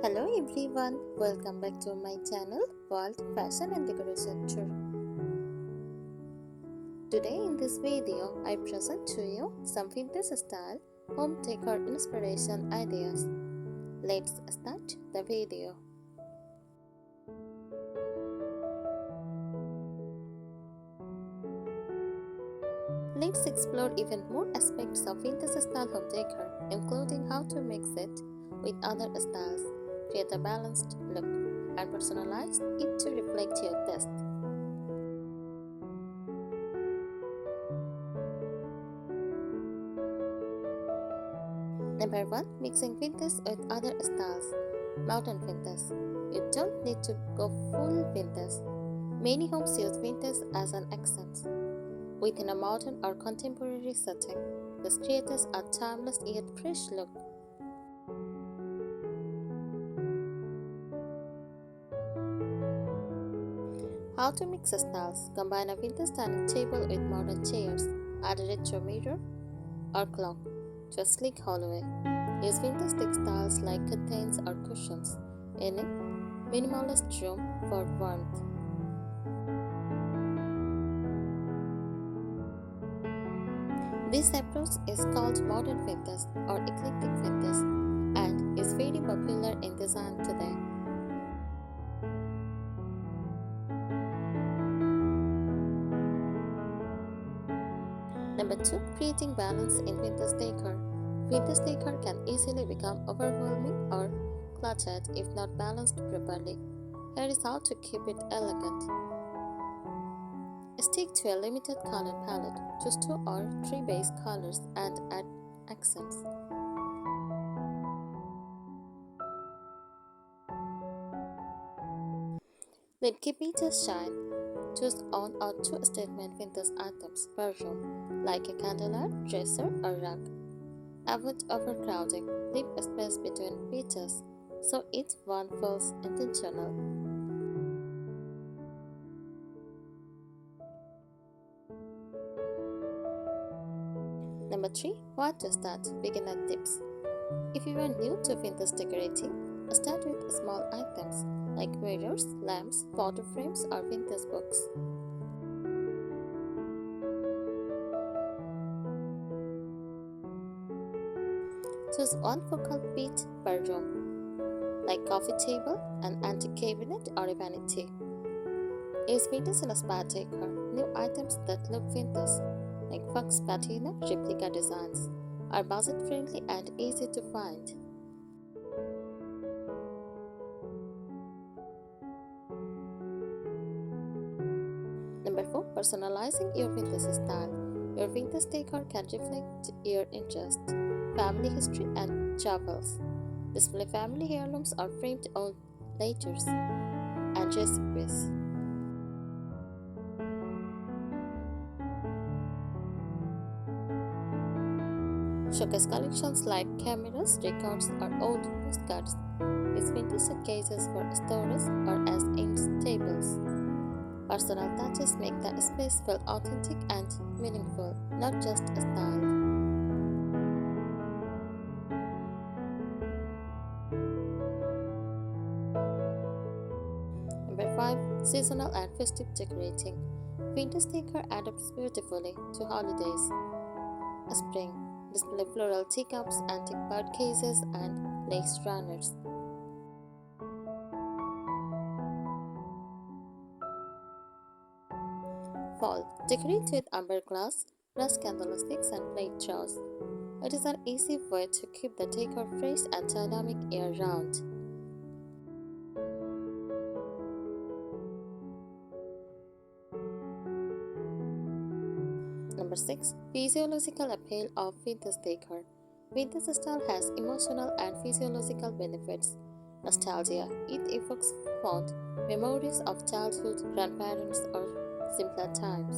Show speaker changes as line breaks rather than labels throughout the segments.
Hello everyone, welcome back to my channel World Fashion and Decoration Tour. Today in this video, I present to you some vintage style home decor inspiration ideas. Let's start the video. Let's explore even more aspects of vintage style home decor, including how to mix it with other styles, create a balanced look, and personalize it to reflect your taste. Number 1. Mixing vintage with other styles. Modern vintage. You don't need to go full vintage. Many homes use vintage as an accent. Within a modern or contemporary setting, this creates a timeless yet fresh look. How to mix styles. Combine a vintage dining table with modern chairs. Add a retro mirror or clock to a sleek hallway. Use vintage textiles like curtains or cushions in a minimalist room for warmth. This approach is called modern vintage or eclectic vintage and is very popular in design today. Number 2. Creating balance in vintage decor. Vintage decor can easily become overwhelming or cluttered if not balanced properly. Here is how to keep it elegant. Stick to a limited color palette. Choose 2 or 3 base colors and add accents. Let keep features shine. Choose 1 or 2 statement vintage items per room, like a candlelight, dresser, or rug. Avoid overcrowding. Leave a space between features so each one feels intentional. Number 3. What to start? Beginner tips. If you are new to vintage decorating, start with small items like mirrors, lamps, photo frames, or vintage books. Choose 1 focal piece per room, like coffee table, an antique cabinet, or a vanity. Use vintage in a spa decor. New items that look vintage, like Fox Patina replica designs, are budget-friendly and easy to find. Number 4. Personalizing your vintage style. Your vintage decor can reflect your interest, family history, and travels. Display family heirlooms or framed old letters and recipes. Showcase collections like cameras, records, or old postcards. Use vintage cases for storage or as end tables. Personal touches make the space feel authentic and meaningful, not just a style. Number 5. Seasonal and festive decorating. Vintage decor adapts beautifully to holidays. Spring. Display floral teacups, antique bird cases, and lace runners. Fall. Decorate with amber glass, brass candlesticks, and plate jars. It is an easy way to keep the decor fresh and dynamic year-round. Number 6. Physiological appeal of vintage decor. Vintage style has emotional and physiological benefits. Nostalgia. It evokes fond memories of childhood, grandparents, or simpler times.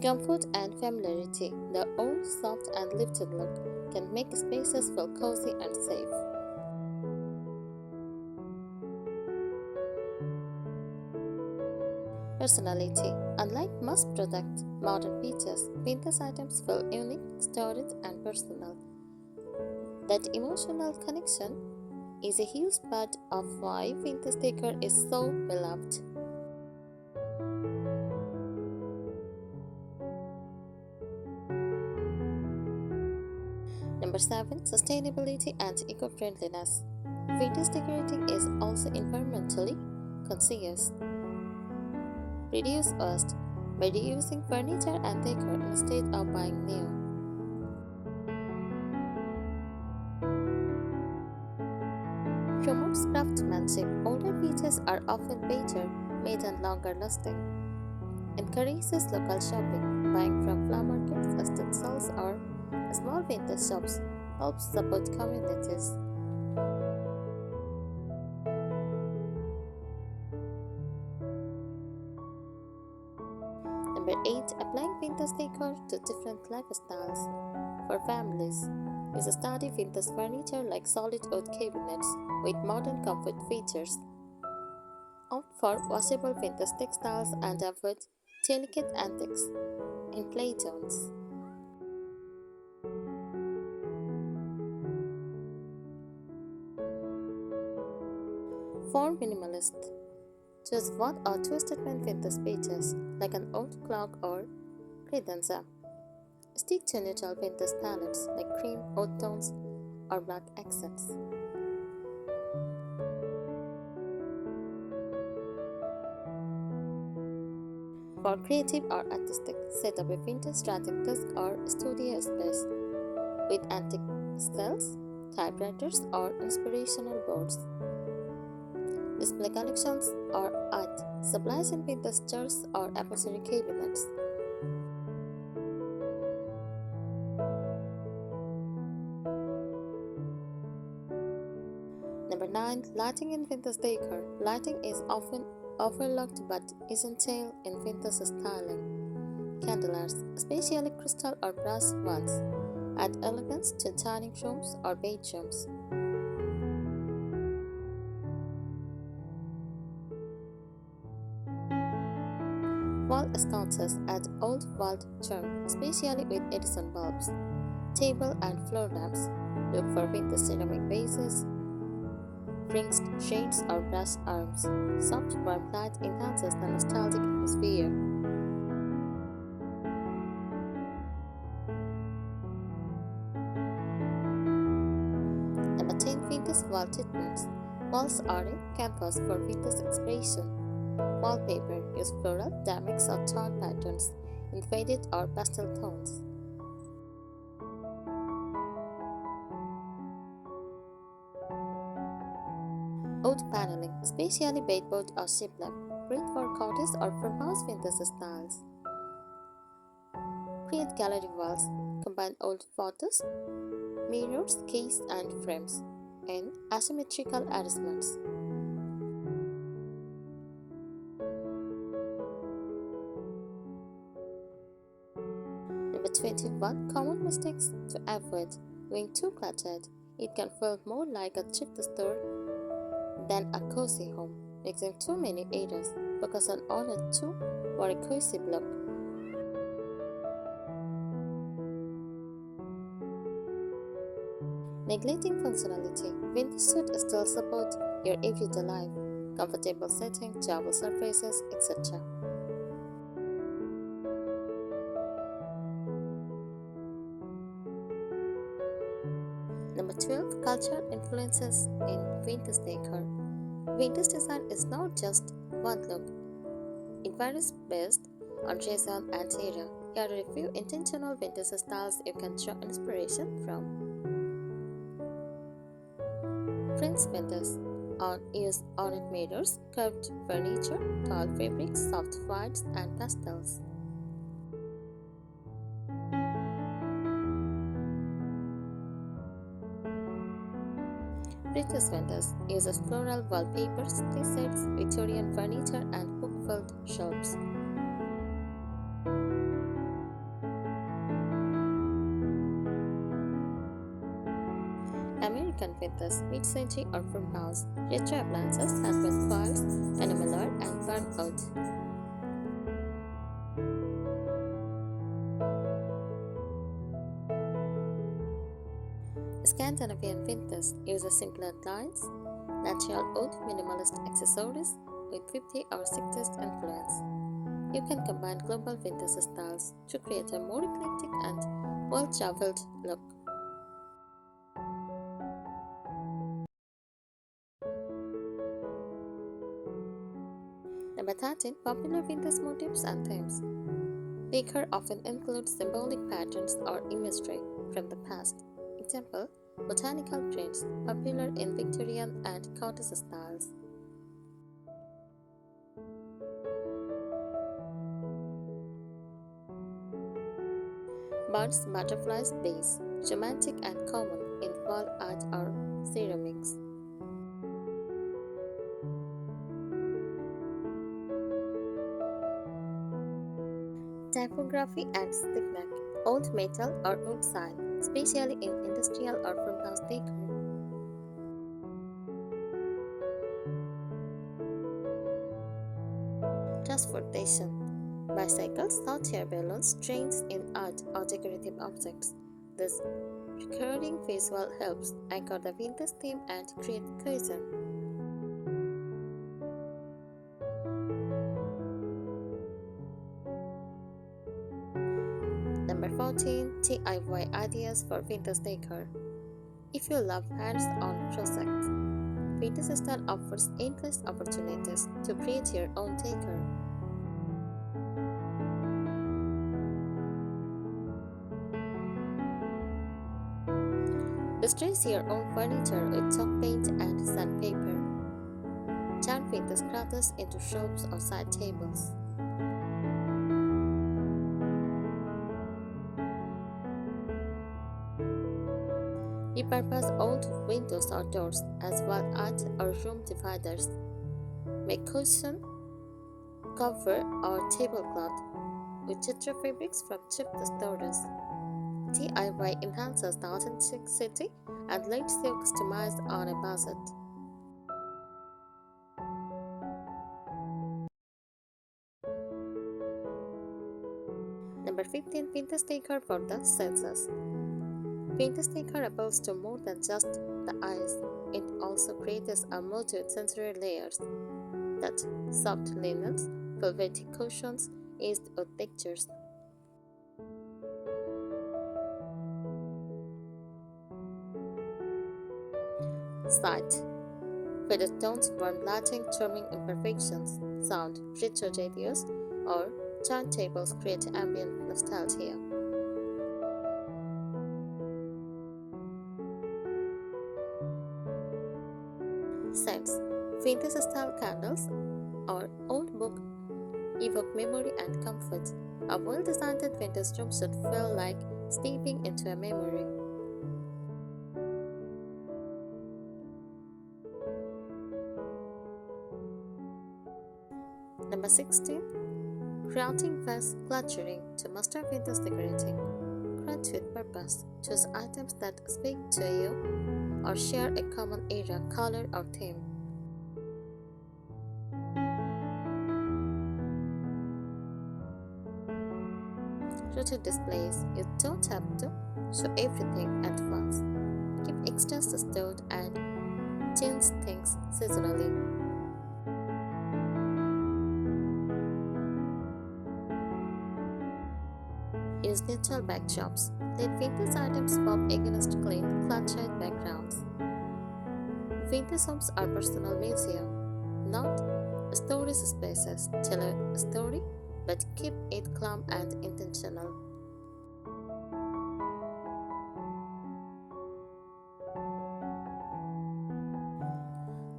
Comfort and familiarity. The old, soft, and lifted look can make spaces feel cozy and safe. Personality. Unlike most product modern pieces, vintage items feel unique, storied, and personal. That emotional connection is a huge part of why vintage decor is so beloved. Number 7. Sustainability and eco-friendliness. Vintage decorating is also environmentally conscious. Reduce waste by reusing furniture and decor instead of buying new. Promotes craftsmanship. Older pieces are often better made and longer lasting. Encourages local shopping. Buying from flower markets, estate sales, or small vintage shops helps support communities. Number 8. Applying vintage decor to different lifestyles. For families, use a sturdy vintage furniture like solid wood cabinets with modern comfort features. Opt for washable vintage textiles and avoid delicate antiques in play zones. For minimalist, choose one or two statement vintage pieces like an old clock or credenza. Stick to neutral vintage palettes like cream, oud tones, or black accents. For creative or artistic, set up a vintage writing desk or studio space with antique shelves, typewriters, or inspirational boards. Display collections or art supplies in vintage jars or upholstery cabinets. Number 9. Lighting in vintage decor. Lighting is often overlooked but essential in vintage styling. Candlelights, especially crystal or brass ones, add elegance to dining rooms or bedrooms. Wall sconces add old world charm, especially with Edison bulbs. Table and floor lamps. Look for vintage ceramic vases, ringed shades, or brass arms. Soft warm light enhances the nostalgic atmosphere. Number 10. Vintage wall treatments. Walls are a canvas for vintage expression. Wallpaper. Use floral, damics, or tall patterns in faded or pastel tones. Oud paneling, especially baseboard or shiplap, great for cottage or farmhouse vintage styles. Create gallery walls. Combine old photos, mirrors, keys, and frames in asymmetrical arrangements. Number 21. Common mistakes to avoid. Being too cluttered. It can feel more like a thrift store than a cozy home. Mixing too many areas. Focus on only two for a cozy look. Neglecting functionality. Vintage should still support your everyday life, comfortable setting, travel surfaces, etc. Number 12. Cultural influences in vintage decor. Vintage design is not just one look. It varies based on season and era. Here are a few intentional vintage styles you can draw inspiration from. French vintage use ornate mirrors, curved furniture, tall fabrics, soft whites, and pastels. British vintage uses floral wallpapers, tea sets, Victorian furniture, and book-filled shelves. American vintage, mid-century or farmhouse, retro appliances, handmade coils, enamel art, and burnt wood. Scandinavian vintage uses simpler lines, natural wood, minimalist accessories with 50 or 60s influence. You can combine global vintage styles to create a more eclectic and well-traveled look. Number 13. Popular vintage motifs and themes. Decor often includes symbolic patterns or imagery from the past. Example, botanical prints, popular in Victorian and cottage styles. Birds, butterflies, bees, romantic and common in wall art or ceramics. Typography and stigma, old metal or wood sign, especially in industrial or farmhouse decor. Transportation, bicycles, hot air balloons, trains in art or decorative objects. This recurring visual helps anchor the vintage theme and create cohesion. Number 14. DIY ideas for vintage decor. If you love hands-on projects, vintage style offers endless opportunities to create your own decor. Distress your own furniture with chalk paint and sandpaper. Turn vintage cloths into shelves or side tables. Repurpose old windows or doors as wall art or room dividers. Make cushion, cover, or tablecloth with tetra fabrics from cheap stores. DIY enhances the authenticity and lets you customize on a budget. Number 15. Vintage decor for the senses. Vintage decor appeals to more than just the eyes. It also creates a multi sensory layers that soft linens, velvety cushions, eased wood textures. Sight. Faded tones, warm lighting, charming imperfections. Sound. Richer radios or turntables create ambient nostalgia. Scents. Vintage style candles or old book evoke memory and comfort. A well designed vintage room should feel like stepping into a memory. Number 16. Creating vase cluttering to master vintage decorating. Create with purpose. Choose items that speak to you or share a common era, color, or theme. Rooted displays. You don't have to show everything at once. Keep extras stored and change things seasonally. Use neutral backdrops. Let vintage items pop against clean, cluttered backgrounds. Vintage homes are personal museum, not storage spaces. Tell a story, but keep it calm and intentional.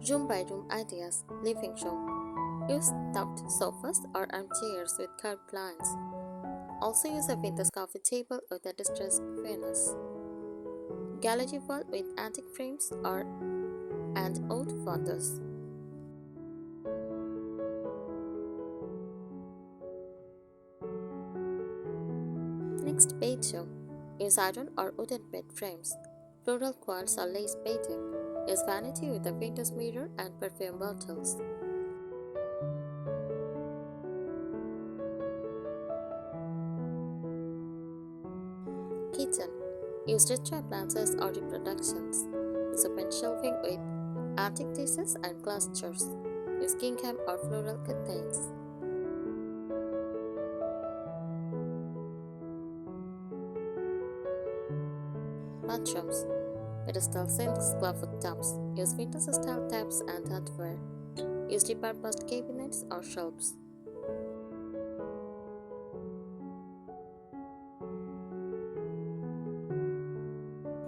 Room by room ideas. Living room. Use stuffed sofas or armchairs with curved lines. Also use a vintage coffee table with a distressed finish. Gallery wall with antique frames or and old photos. Next, bedroom. Use iron or wooden bed frames. Floral quartz or lace bedding. Use vanity with a vintage mirror and perfume bottles. Kitchen. Use rich appliances or reproductions. Use open shelving with antique pieces and glass jars. Use gingham or floral curtains. Bathrooms. Pedestal sinks, clawfoot taps. Use vintage-style taps and hardware. Use repurposed cabinets or shelves.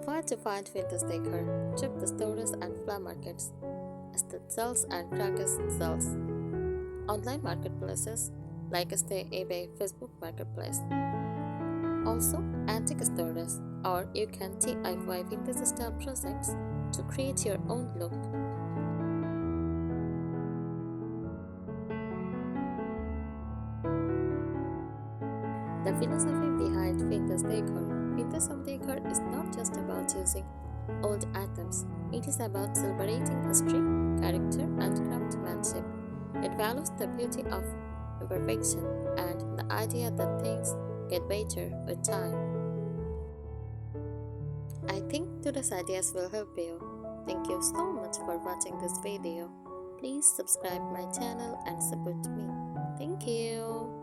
Where to find vintage decor? Check the stores and flea markets. Estate sales and crackers sales. Online marketplaces like Stay, eBay, Facebook Marketplace. Also, antique stores, or you can DIY vintage style projects to create your own look. The philosophy behind vintage decor. Vintage home decor is not just about using old items, it is about celebrating history, character, and craftsmanship. It values the beauty of imperfection and the idea that things get better with time. I think today's ideas will help you. Thank you so much for watching this video. Please subscribe my channel and support me. Thank you.